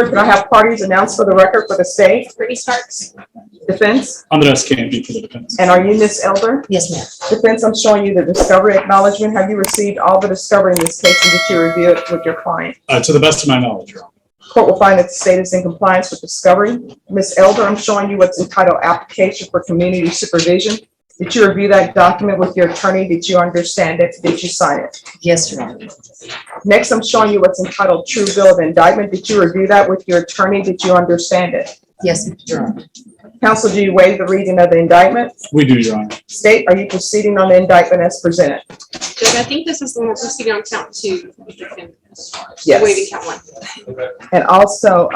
Can I have parties announced for the record for the state? Brittany Starks. Defense? Andres can't be for the defense. And are you Ms. Elder? Yes, ma'am. Defense, I'm showing you the discovery acknowledgement. Have you received all the discovery in this case and did you review it with your client? To the best of my knowledge, Your Honor. Court will find that the state is in compliance with discovery. Ms. Elder, I'm showing you what's entitled application for community supervision. Did you review that document with your attorney? Did you understand it? Did you sign it? Yes, Your Honor. Next, I'm showing you what's entitled true bill of indictment. Did you review that with your attorney? Did you understand it? Yes, Your Honor. Counsel, do you waive the reading of the indictment? We do, Your Honor. State, are you proceeding on the indictment as presented? Judge, I think this is the one we're proceeding on count 2. Yes. Waiving count 1. And also,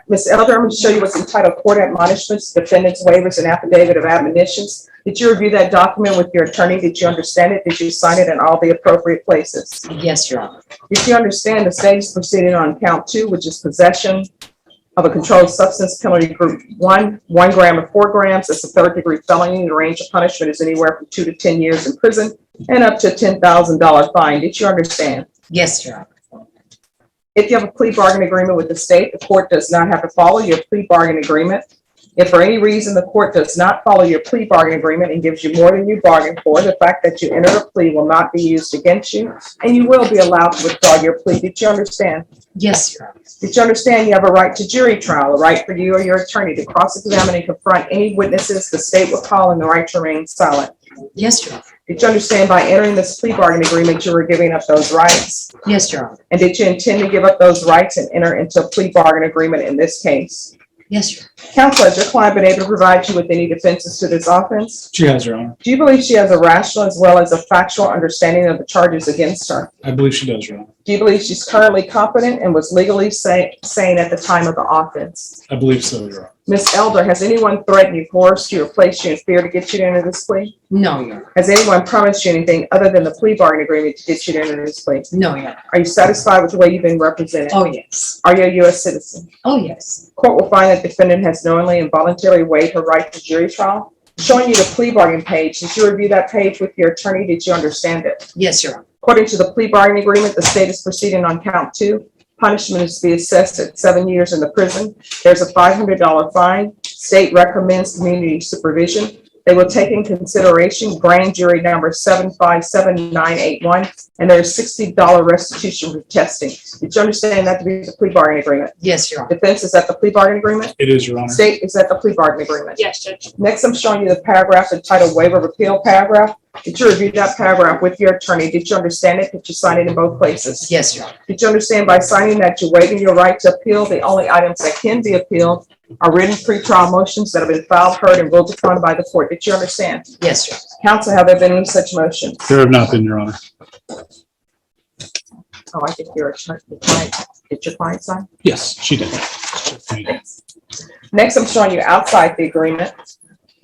Ms. Elder, I'm going to show you what's entitled court admonishments, defendants waivers, and affidavit of admonitions. Did you review that document with your attorney? Did you understand it? Did you sign it in all the appropriate places? Yes, Your Honor. Did you understand the state is proceeding on count 2, which is possession of a controlled substance, penalty group 1 gram or 4 grams. It's a third-degree felony. The range of punishment is anywhere from 2 to 10 years in prison and up to a $10,000 fine. Did you understand? Yes, Your Honor. If you have a plea bargain agreement with the state, the court does not have to follow your plea bargain agreement. If for any reason the court does not follow your plea bargain agreement and gives you more than you bargained for, the fact that you enter a plea will not be used against you, and you will be allowed to withdraw your plea. Did you understand? Yes, Your Honor. Did you understand you have a right to jury trial, a right for you or your attorney to cross-examine and confront any witnesses the state will call, and the right to remain silent? Yes, Your Honor. Did you understand by entering this plea bargain agreement you were giving up those rights? Yes, Your Honor. And did you intend to give up those rights and enter into a plea bargain agreement in this case? Yes, Your Honor. Counsel, has your client been able to provide you with any defenses to this offense? She has, Your Honor. Do you believe she has a rational as well as a factual understanding of the charges against her? I believe she does, Your Honor. Do you believe she's currently competent and was legally sane at the time of the offense? I believe so, Your Honor. Ms. Elder, has anyone threatened you, coerced you, or placed you in fear to get you to enter this plea? No, Your Honor. Has anyone promised you anything other than the plea bargain agreement to get you to enter this plea? No, Your Honor. Are you satisfied with the way you've been represented? Oh, yes. Are you a U.S. citizen? Oh, yes. Court will find that defendant has knowingly and voluntarily waived her right to jury trial. Showing you the plea bargain page, did you review that page with your attorney? Did you understand it? Yes, Your Honor. According to the plea bargain agreement, the state is proceeding on count 2. Punishment is to be assessed at 7 years in the prison. There's a $500 fine. State recommends community supervision. They will take in consideration grand jury number 757981, and there's $60 restitution for testing. Did you understand that to be the plea bargain agreement? Yes, Your Honor. Defense, is that the plea bargain agreement? It is, Your Honor. State, is that the plea bargain agreement? Yes, Judge. Next, I'm showing you the paragraph entitled waiver of appeal paragraph. Did you review that paragraph with your attorney? Did you understand it? Did you sign it in both places? Yes, Your Honor. Did you understand by signing that you're waiving your right to appeal? The only items that can be appealed are written pretrial motions that have been filed, heard, and ruled upon by the court. Did you understand? Yes, Your Honor. Counsel, have there been any such motions? There have not been, Your Honor. Oh, I think your client, did your client sign? Yes, she did. Next, I'm showing you outside the agreement.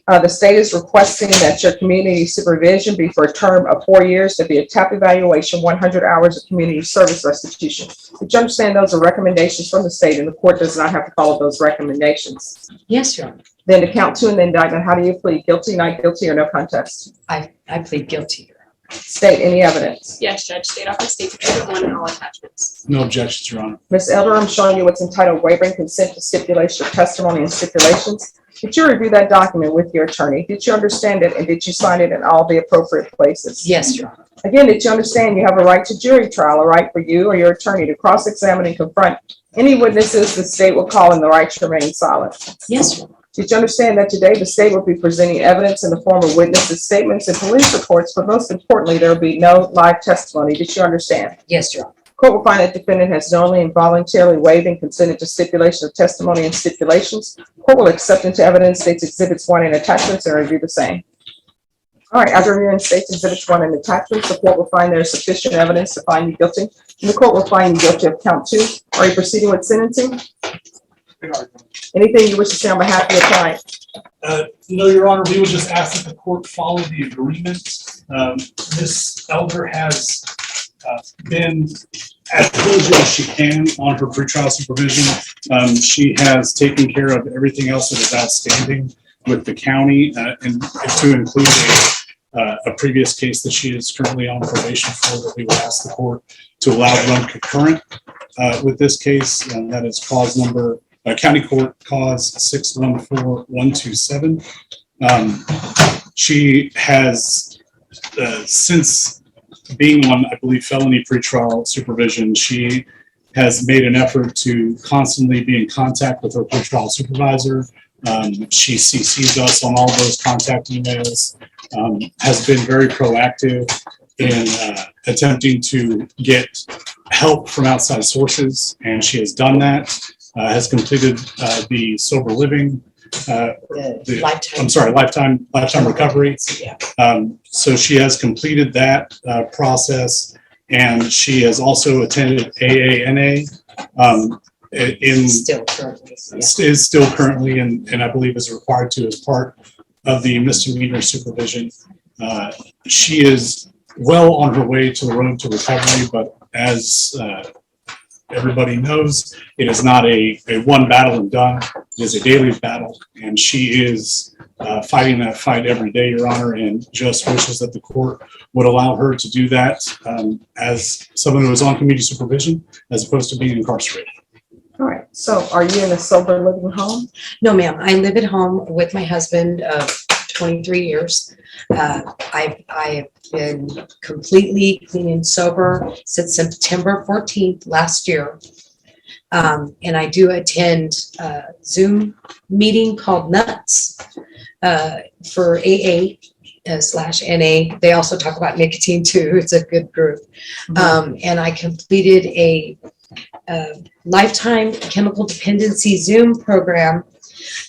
The state is requesting that your community supervision be for a term of 4 years, to be a TAP evaluation, 100 hours of community service restitution. Did you understand those are recommendations from the state, and the court does not have to follow those recommendations? Yes, Your Honor. Then to count 2 in the indictment, how do you plead? Guilty, not guilty, or no contest? I plead guilty, Your Honor. State, any evidence? Yes, Judge. State office, State Exhibit 1 and all attachments. No objections, Your Honor. Ms. Elder, I'm showing you what's entitled waiving consent to stipulation of testimony and stipulations. Did you review that document with your attorney? Did you understand it, and did you sign it in all the appropriate places? Yes, Your Honor. Again, did you understand you have a right to jury trial, a right for you or your attorney to cross-examine and confront any witnesses the state will call, and the right to remain silent? Yes, Your Honor. Did you understand that today the state will be presenting evidence in the form of witnesses' statements and police reports, but most importantly, there will be no live testimony? Did you understand? Yes, Your Honor. Court will find that defendant has knowingly and voluntarily waived and consented to stipulation of testimony and stipulations. Court will accept into evidence States Exhibits 1 and attachments and review the same. All right, after reviewing States Exhibits 1 and attachments, the court will find there is sufficient evidence to find you guilty, and the court will find you guilty of count 2. Are you proceeding with sentencing? Anything you wish to say on behalf of your client? No, Your Honor, we would just ask that the court follow the agreement. Ms. Elder has been as diligent as she can on her pretrial supervision. She has taken care of everything else that is outstanding with the county, and to include a previous case that she is currently on probation for, that we would ask the court to allow run concurrent with this case, and that is cause number, County Court Cause 614127. She has, since being on, I believe, felony pretrial supervision, she has made an effort to constantly be in contact with her pretrial supervisor. She CCs us on all those contact emails, has been very proactive in attempting to get help from outside sources, and she has done that, has completed the sober living, lifetime recovery. Yeah. So she has completed that process, and she has also attended AANA. Still currently. Yeah. Is still currently, and I believe is required to as part of the misdemeanor supervision. She is well on her way to the road to recovery, but as everybody knows, it is not a one battle and done. It is a daily battle, and she is fighting that fight every day, Your Honor, and just wishes that the court would allow her to do that as someone who is on community supervision as opposed to being incarcerated. All right, so are you in a sober living home? No, ma'am. I live at home with my husband of 23 years. I've been completely clean and sober since September 14th last year. And I do attend a Zoom meeting called Nuts for AA / NA. They also talk about nicotine too. It's a good group. And I completed a lifetime chemical dependency Zoom program.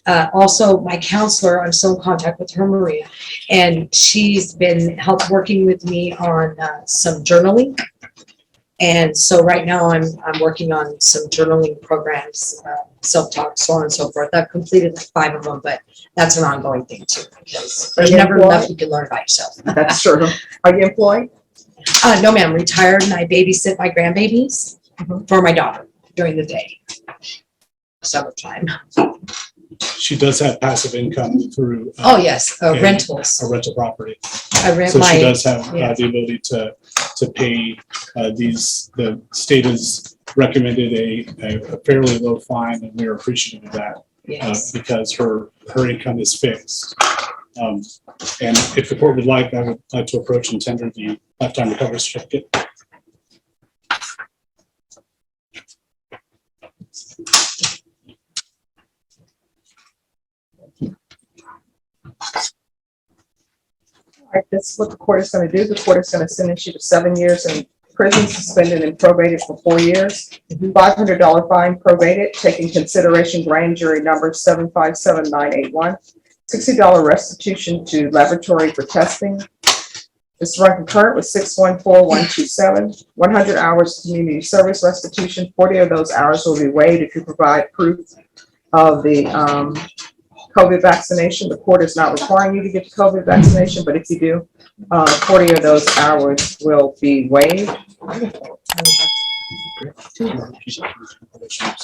Also, my counselor, I'm still in contact with her, Maria, and she's been working with me on some journaling. And so right now I'm working on some journaling programs, self-talk, so on and so forth. I've completed like 5 of them, but that's an ongoing thing too, because there's never enough you can learn about yourself. That's true. Are you employed? No, ma'am, retired, and I babysit my grandbabies for my daughter during the day, summertime. She does have passive income through Oh, yes, rentals. a rental property. I rent So she my, does have yeah. the ability to pay these. The state has recommended a fairly low fine, and we're appreciative of that yes. because her income is fixed. And if the court would like, I would like to approach and tender the lifetime recovery certificate. All right, this is what the court is going to do. The court is going to sentence you to 7 years in prison, suspended and probated for 4 years. $500 fine probated, taking consideration grand jury number 757981. $60 restitution to laboratory for testing. This run concurrent with 614127. 100 hours community service restitution. 40 of those hours will be waived if you provide proof of the COVID vaccination. The court is not requiring you to get the COVID vaccination, but if you do, 40 of those hours will be waived.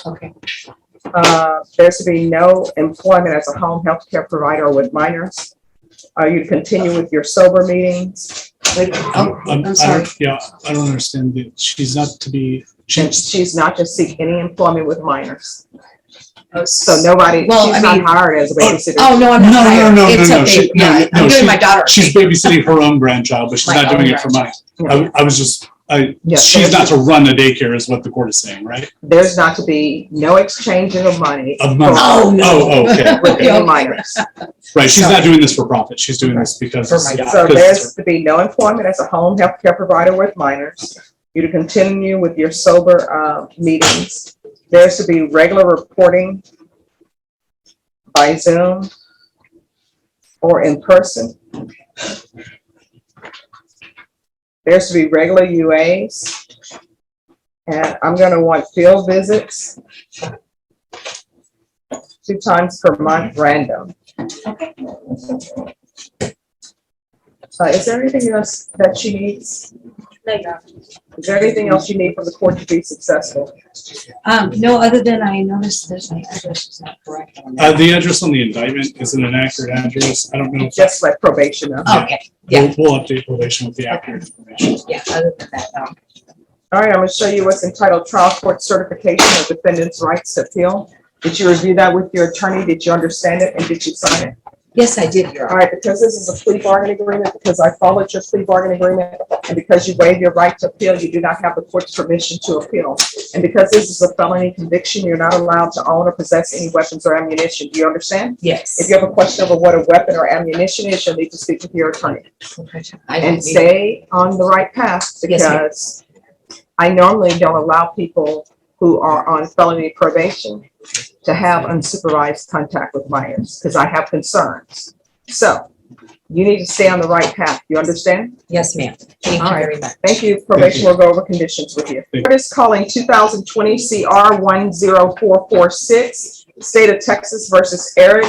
Okay. There's to be no employment as a home health care provider with minors. You continue with your sober meetings. I'm sorry. I don't understand. She's not to be. She's not to seek any employment with minors. Oh, So nobody, Well, she's I not mean- hired as a babysitter. Oh, no, I'm not hired. No, It's no, okay. Yeah, I'm doing my daughter. She's babysitting her own grandchild, but she's My not doing own it for money. Yeah. I was just, Yeah, she's not to run a daycare is what the court is saying, right? There's not to be no exchanging of money. Of money. Oh, no. Oh, okay. With any Okay. minors. Right, she's Sorry. not doing this for profit. She's doing this because. For my daughter. So because there's to be no employment as a home health care provider with minors. You to continue with your sober meetings. There's to be regular reporting by Zoom or in person. There's to be regular UAs. And I'm going to want field visits 2 times per month, random. Is there anything else that she needs? No, Your Honor. Is there anything else you need from the court to be successful? No, other than I noticed that my address is not correct on there. The address on the indictment is an inaccurate address. I don't know if Just let probation know. Okay, yeah, we'll update probation with the accurate information. yeah, other than that, no. All right, I'm going to show you what's entitled Trial Court Certification of Defendant's Rights to Appeal. Did you review that with your attorney? Did you understand it and did you sign it? Yes, I did, Your All Honor. right, because this is a plea bargaining agreement, because I followed your plea bargaining agreement, and because you waive your right to appeal, you do not have the court's permission to appeal. And because this is a felony conviction, you're not allowed to own or possess any weapons or ammunition. Do you understand? Yes. If you have a question over what a weapon or ammunition is, you'll need to speak with your attorney. I don't And need- stay on the right path, Yes, ma'am. because I normally don't allow people who are on felony probation to have unsupervised contact with minors, because I have concerns. So you need to stay on the right path. You understand? Yes, ma'am. Thank you All right. very much. Thank you. Probation will go over conditions with you. Thank Court is calling 2020 CR 10446, State of Texas versus Eric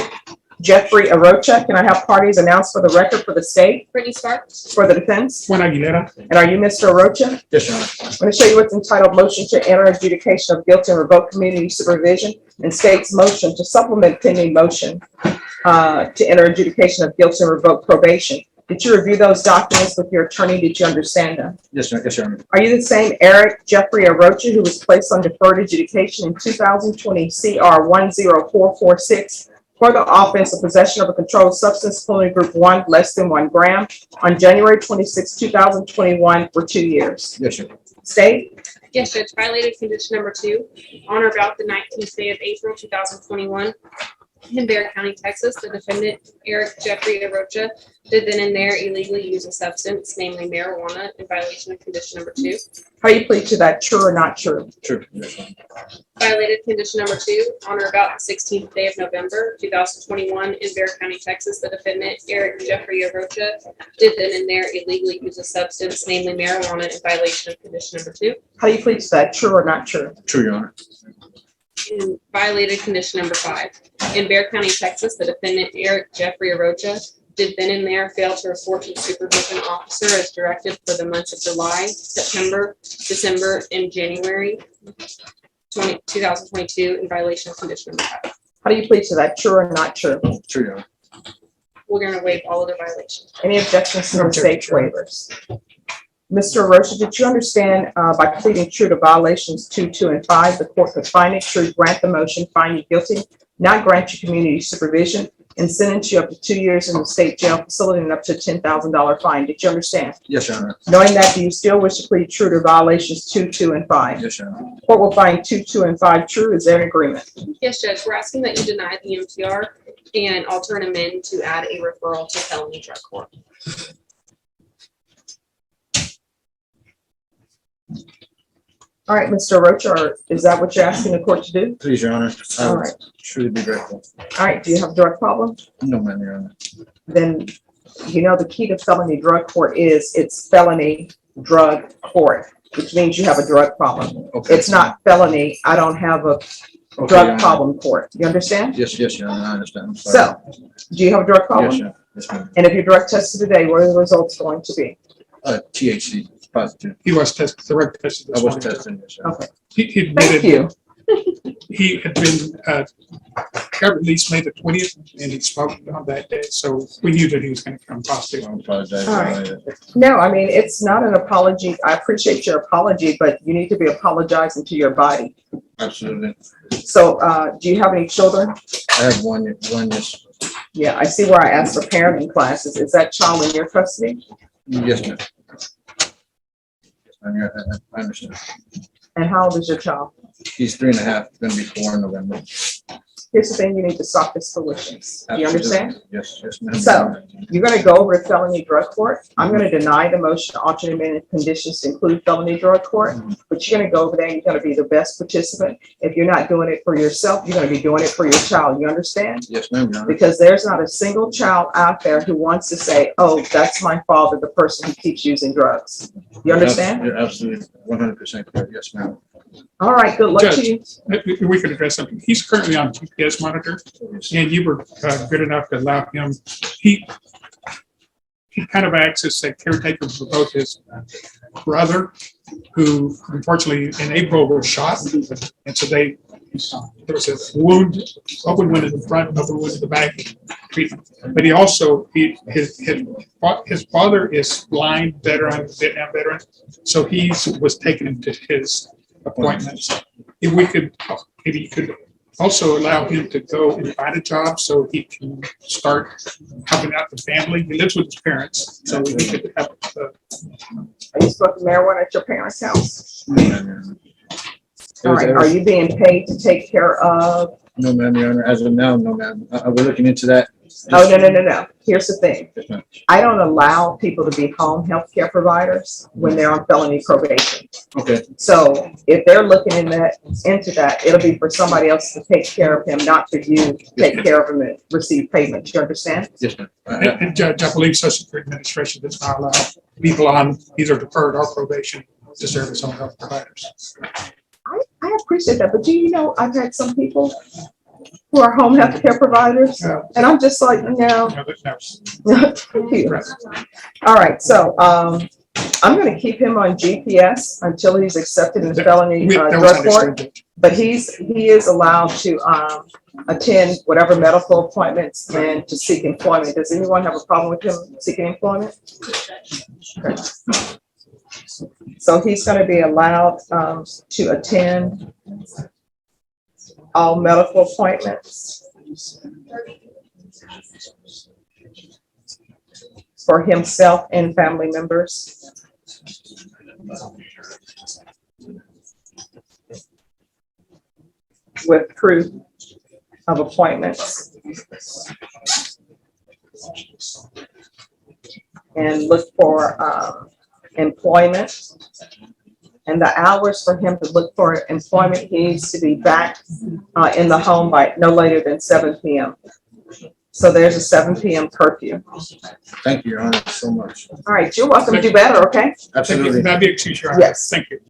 Jeffrey Arocha. Can I have parties announced for the record for the state, Brittany Sparks. for the defense? Juan Aguilera. And are you Mr. Arocha? Yes, Your Honor. I'm going to show you what's entitled Motion to Enter Adjudication of Guilt and Revoke Community Supervision, and state's motion to supplement pending motion to enter adjudication of guilt and revoke probation. Did you review those documents with your attorney? Did you understand them? Yes, Your Honor. Are you the same Eric Jeffrey Arocha who was placed on deferred adjudication in 2020 CR 10446 for the offense of possession of a controlled substance, felony group 1, less than 1 gram, on January 26, 2021 for 2 years? Yes, Your Honor. State? Yes, Judge, violated condition number 2, on or about the 19th day of April, 2021. In Bexar County, Texas, the defendant, Eric Jeffrey Arocha, did then and there illegally use a substance, namely marijuana, in violation of condition number 2. How do you plead to that? True or not true? True. Yes, Your Honor. Violated condition number 2, on or about the 16th day of November, 2021, in Bexar County, Texas, the defendant, Eric Jeffrey Arocha, did then and there illegally use a substance, namely marijuana, in violation of condition number 2. How do you plead to that? True or not true? True, Your Honor. And violated condition number 5. In Bexar County, Texas, the defendant, Eric Jeffrey Arocha, did then and there fail to report to the supervision officer as directed for the months of July, September, December, and January 2022 in violation of condition number 5. How do you plead to that? True or not true? True, Your Honor. We're going to waive all other violations. Any objections to the state waivers? Mr. Arocha, did you understand by pleading true to violations 2, 2, and 5, the court could find it true, grant the motion, find you guilty, not grant you community supervision, and sentence you up to 2 years in the state jail facility and up to $10,000 fine? Did you understand? Yes, Your Honor. Knowing that, do you still wish to plead true to violations 2, 2, and 5? Yes, Your Honor. Court will find 2, 2, and 5 true. Is there an agreement? Yes, Judge, we're asking that you deny the MTR and alter and amend to add a referral to felony drug court. All right, Mr. Arocha, is that what you're asking the court to do? Please, Your Honor. I All would right. truly be grateful. All right, do you have a drug problem? No, ma'am, Your Honor. Then, you know, the key to felony drug court is it's felony drug court, which means you have a drug problem. Okay. It's not felony, I don't have a Okay, Your drug Honor. problem court. You understand? Yes, Your Honor. I understand. I'm sorry. So, do you have a drug Yes, problem? Your Honor. Yes, ma'am. And if you drug tested today, what are the results going to be? THC positive. He was tested, the reg tested I this was morning. testing. Yes, Your Honor. Okay, He thank admitted you. he had been, released May the 20th, and he smoked on that day, so we knew that he was going to come positive. I apologize. All right. No, I mean, it's not an apology. I appreciate your apology, but you need to be apologizing to your body. Absolutely. So, do you have any children? I have one, yes. Yeah, I see where I asked for parenting classes. Is that child in your custody? Yes, ma'am. I understand. And how old is your child? He's 3.5, going to be 4 in November. Here's the thing, you need to stop his foolishness. Do you understand? Yes, ma'am. So, you're gonna go over to felony drug court. I'm gonna deny the motion to alter amended conditions to include felony drug court. But you're gonna go over there, and you're gonna be the best participant. If you're not doing it for yourself, you're gonna be doing it for your child. You understand? Yes, ma'am, Your Honor. Because there's not a single child out there who wants to say, oh, that's my father, the person who keeps using drugs. You understand? You're absolutely 100% correct. Yes, ma'am. All right, good luck to you. We could address something. He's currently on GPS monitor, and you were good enough to allow him, he kind of acts as a caretaker for both his brother, who unfortunately in April was shot. And so there was a wound, open wound in the front, open wound in the back treatment. But he also, his father is blind, veteran, Vietnam veteran. So he was taken into his appointments. If you could also allow him to go and find a job so he can start helping out the family. He lives with his parents, so he could have. Are you smoking marijuana at your parents' house? No, ma'am, Your Honor. All right, are you being paid to take care of? No, ma'am, Your Honor. As of now, no, ma'am. We're looking into that. Oh, no. Here's the thing. Yes, ma'am. I don't allow people to be home healthcare providers when they're on felony probation. Okay, So if they're looking into that, it'll be for somebody else to take care of him, not for you to take care of him and receive payment. You understand? yes, ma'am. And Judge, I believe Social Security Administration does not allow people on either deferred or probation to serve as home health providers. I appreciate that, but do you know, I've had some people who are home health care providers, and I'm just like, no. No. Cute. All right, so, I'm gonna keep him on GPS until he's accepted in the felony That was drug court, understood. but he is allowed to, attend whatever medical appointments and to seek employment. Does anyone have a problem with him seeking employment? Okay. So he's gonna be allowed, to attend all medical appointments for himself and family members. With proof of appointments. And look for employment. And the hours for him to look for employment, he needs to be back in the home by no later than 7 p.m. So there's a 7 p.m. curfew. Thank you, Your Honor, so much. All right, you're welcome to do better, okay? Absolutely. That'd be excuse, Your Honor. Yes. Thank you.